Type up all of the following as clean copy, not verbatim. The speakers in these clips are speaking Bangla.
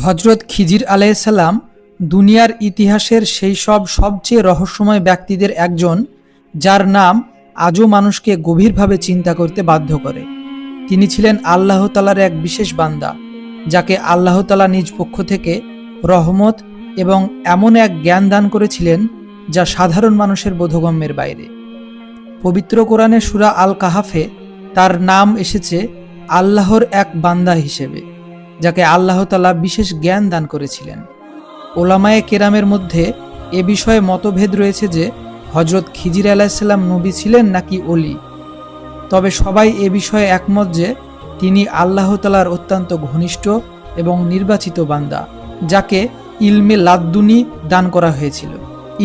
হজরত খিজির আলাইহিসসালাম দুনিয়ার ইতিহাসের সেই সব সবচেয়ে রহস্যময় ব্যক্তিদের একজন, যার নাম আজও মানুষকে গভীরভাবে চিন্তা করতে বাধ্য করে। তিনি ছিলেন আল্লাহ তাআলার এক বিশেষ বান্দা, যাকে আল্লাহ তাআলা নিজ পক্ষ থেকে রহমত এবং এমন এক জ্ঞান দান করেছিলেন যা সাধারণ মানুষের বোধগম্যের বাইরে। পবিত্র কোরআনে সূরা আল কাহাফে তার নাম এসেছে আল্লাহর এক বান্দা হিসেবে, যাকে আল্লাহ তাআলা বিশেষ জ্ঞান দান করেছিলেন। ওলামায়ে কেরামের মধ্যে এ বিষয়ে মতভেদ রয়েছে যে হজরত খিজির আলাইহিসসালাম নবী ছিলেন নাকি ওলি। তবে সবাই এ বিষয়ে একমত যে তিনি আল্লাহ তাআলার অত্যন্ত ঘনিষ্ঠ এবং নির্বাচিত বান্দা, যাকে ইলমে লাদ্দুনী দান করা হয়েছিল।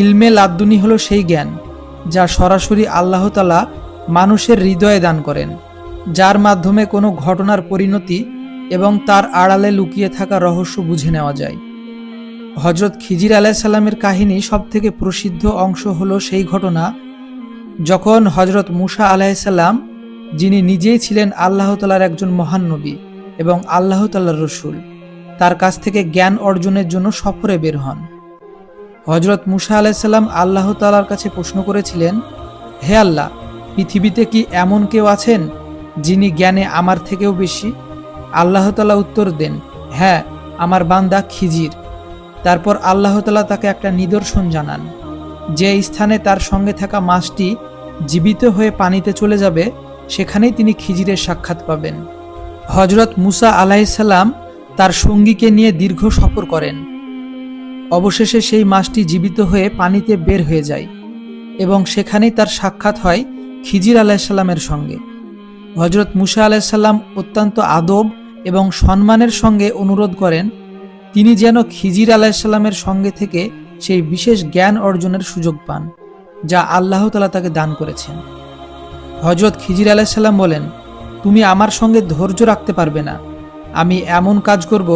ইলমে লাদ্দুনী হলো সেই জ্ঞান যা সরাসরি আল্লাহ তাআলা মানুষের হৃদয়ে দান করেন, যার মাধ্যমে কোনো ঘটনার পরিণতি এবং তার আড়ালে লুকিয়ে থাকা রহস্য বুঝে নেওয়া যায়। হজরত খিজির আলাইহিসসালামের কাহিনী সবথেকে প্রসিদ্ধ অংশ হলো সেই ঘটনা যখন হজরত মুসা আলাইহিসসালাম, যিনি নিজেই ছিলেন আল্লাহ তাআলার একজন মহান নবী এবং আল্লাহ তাআলার রসূল, তার কাছ থেকে জ্ঞান অর্জনের জন্য সফরে বের হন। হজরত মুসা আলাইহিসসালাম আল্লাহ তাআলার কাছে প্রশ্ন করেছিলেন, হে আল্লাহ, পৃথিবীতে কি এমন কেউ আছেন যিনি জ্ঞানে আমার থেকেও বেশি? আল্লাহ তাআলা উত্তর দেন, হ্যাঁ, আমার বান্দা খিজির। তারপর আল্লাহ তাআলা তাকে একটা নিদর্শন জানান, যে স্থানে তার সঙ্গে থাকা মাছটি জীবিত হয়ে পানিতে চলে যাবে, সেখানেই তিনি খিজিরের সাক্ষাৎ পাবেন। হজরত মুসা আলাইহিসসালাম তার সঙ্গীকে নিয়ে দীর্ঘ সফর করেন। অবশেষে সেই মাছটি জীবিত হয়ে পানিতে বের হয়ে যায় এবং সেখানেই তার সাক্ষাৎ হয় খিজির আলাইহিসসালামের সঙ্গে। হজরত মুসা আলাইহিসসালাম অত্যন্ত আদব এবং সম্মানের সঙ্গে অনুরোধ করেন তিনি যেন খিজির আলাইহিসসালামের সঙ্গে থেকে সেই বিশেষ জ্ঞান অর্জনের সুযোগ পান যা আল্লাহ তাআলা তাকে দান করেছেন। হজরত খিজির আলাইহিসসালাম বলেন, তুমি আমার সঙ্গে ধৈর্য রাখতে পারবে না। আমি এমন কাজ করব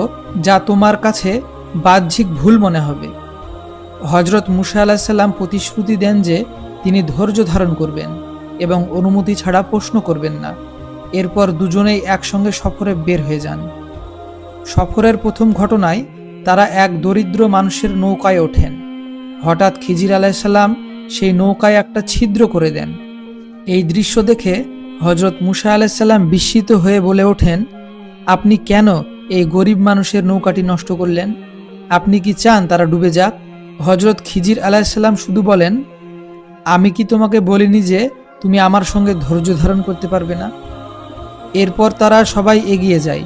যা তোমার কাছে বাহ্যিক ভুল মনে হবে। হজরত মুসা আলাইহিসসালাম প্রতিশ্রুতি দেন যে তিনি ধৈর্য ধারণ করবেন এবং অনুমতি ছাড়া প্রশ্ন করবেন না। এরপর দুজনেই একসঙ্গে সফরে বের হয়ে যান। সফরের প্রথম ঘটনায় তারা এক দরিদ্র মানুষের নৌকায় ওঠেন। হঠাৎ খিজির আলাইহিসসালাম সেই নৌকায় একটা ছিদ্র করে দেন। এই দৃশ্য দেখে হজরত মুসা আলাইহিসসালাম বিস্মিত হয়ে বলে ওঠেন, আপনি কেন এই গরিব মানুষের নৌকাটি নষ্ট করলেন? আপনি কি চান তারা ডুবে যাক? হজরত খিজির আলাইহিসসালাম শুধু বলেন, আমি কি তোমাকে বলিনি যে তুমি আমার সঙ্গে ধৈর্য ধারণ করতে পারবে না? এরপর তারা সবাই এগিয়ে যায়।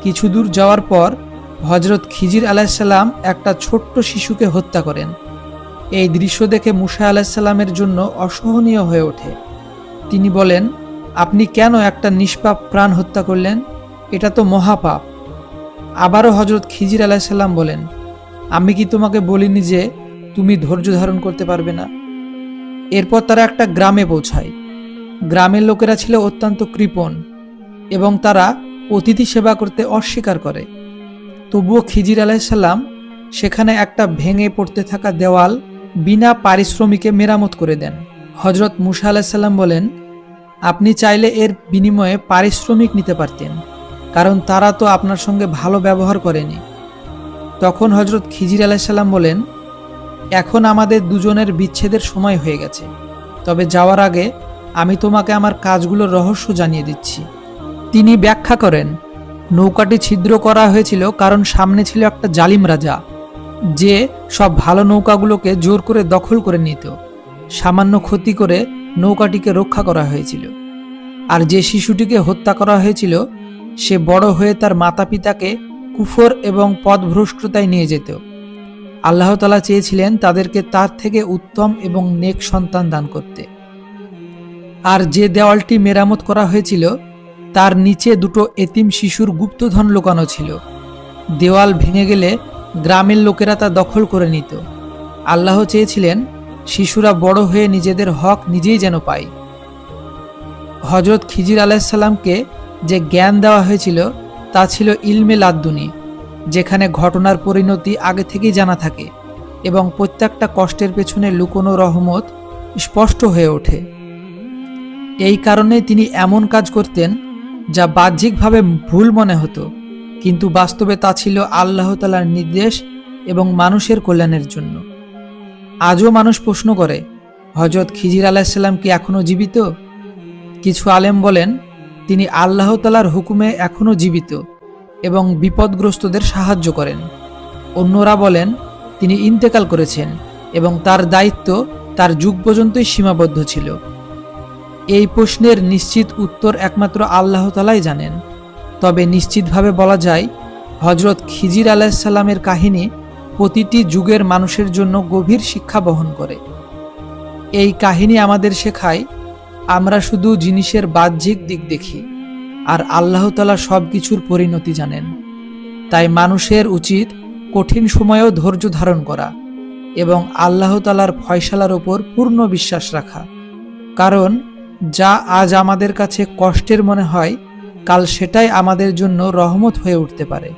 কিছু দূর যাওয়ার পর হজরত খিজির আলাইহিসসালাম একটা ছোট্ট শিশুকে হত্যা করেন। এই দৃশ্য দেখে মুসা আলাইহিসসালামের জন্য অসহনীয় হয়ে ওঠে। তিনি বলেন, আপনি কেন একটা নিষ্পাপ প্রাণ হত্যা করলেন? এটা তো মহাপাপ। আবারও হজরত খিজির আলাইহিসসালাম বলেন, আমি কি তোমাকে বলিনি যে তুমি ধৈর্য ধারণ করতে পারবে না? এরপর তারা একটা গ্রামে পৌঁছায়। গ্রামের লোকেরা ছিল অত্যন্ত কৃপণ এবং তারা অতিথি সেবা করতে অস্বীকার করে। তবুও খিজির আলাইহিসসালাম সেখানে একটা ভেঙে পড়তে থাকা দেওয়াল বিনা পারিশ্রমিকে মেরামত করে দেন। হজরত মুসা আলাইহিসসালাম বলেন, আপনি চাইলে এর বিনিময়ে পারিশ্রমিক নিতে পারতেন, কারণ তারা তো আপনার সঙ্গে ভালো ব্যবহার করেনি। তখন হজরত খিজির আলাইহিসসালাম বলেন, এখন আমাদের দুজনের বিচ্ছেদের সময় হয়ে গেছে, তবে যাওয়ার আগে আমি তোমাকে আমার কাজগুলোর রহস্য জানিয়ে দিচ্ছি। তিনি ব্যাখ্যা করেন, নৌকাটি ছিদ্র করা হয়েছিল কারণ সামনে ছিল একটা জালিম রাজা, যে সব ভালো নৌকাগুলোকে জোর করে দখল করে নিত। সামান্য ক্ষতি করে নৌকাটিকে রক্ষা করা হয়েছিল। আর যে শিশুটিকে হত্যা করা হয়েছিল সে বড় হয়ে তার মাতা পিতাকে কুফর এবং পথভ্রষ্টতায় নিয়ে যেত। আল্লাহ তাআলা চেয়েছিলেন তাদেরকে তার থেকে উত্তম এবং নেক সন্তান দান করতে। আর যে দেওয়ালটি মেরামত করা হয়েছিল তার নিচে দুটো এতিম শিশুর গুপ্তধন লুকানো ছিল। দেওয়াল ভেঙে গেলে গ্রামের লোকেরা তা দখল করে নিত। আল্লাহ চেয়েছিলেন শিশুরা বড় হয়ে নিজেদের হক নিজেই যেন পায়। হজরত খিজির আলাইহিসসালামকে যে জ্ঞান দেওয়া হয়েছিল তা ছিল ইলমে লাদ্দুনী, যেখানে ঘটনার পরিণতি আগে থেকেই জানা থাকে এবং প্রত্যেকটা কষ্টের পেছনে লুকোনো রহমত স্পষ্ট হয়ে ওঠে। এই কারণে তিনি এমন কাজ করতেন যা বাহ্যিকভাবে ভুল মনে হতো, কিন্তু বাস্তবে তা ছিল আল্লাহ তাআলার নির্দেশ এবং মানুষের কল্যাণের জন্য। আজও মানুষ প্রশ্ন করে, হযরত খিজির আলাইহিসসালাম কি এখনও জীবিত? কিছু আলেম বলেন তিনি আল্লাহ তাআলার হুকুমে এখনও জীবিত এবং বিপদগ্রস্তদের সাহায্য করেন। অন্যরা বলেন তিনি ইন্তেকাল করেছেন এবং তার দায়িত্ব তার যুগ পর্যন্তই সীমাবদ্ধ ছিল। এই প্রশ্নের নিশ্চিত উত্তর একমাত্র আল্লাহ তাআলাই জানেন। তবে নিশ্চিতভাবে বলা যায়, হযরত খিজির আলাইহিসসালামের কাহিনী প্রতিটি যুগের মানুষের জন্য গভীর শিক্ষা বহন করে। এই কাহিনী আমাদের শেখায় আমরা শুধু জিনিসের বাহ্যিক দিক দেখি, আর আল্লাহ তাআলা সব কিছুর পরিণতি জানেন। তাই মানুষের উচিত কঠিন সময়েও ধৈর্য ধারণ করা এবং আল্লাহ তাআলার ফয়সালার উপর পূর্ণ বিশ্বাস রাখা। কারণ যা আজ আমাদের কাছে কষ্টের মনে হয়, কাল সেটাই আমাদের জন্য রহমত হয়ে উঠতে পারে।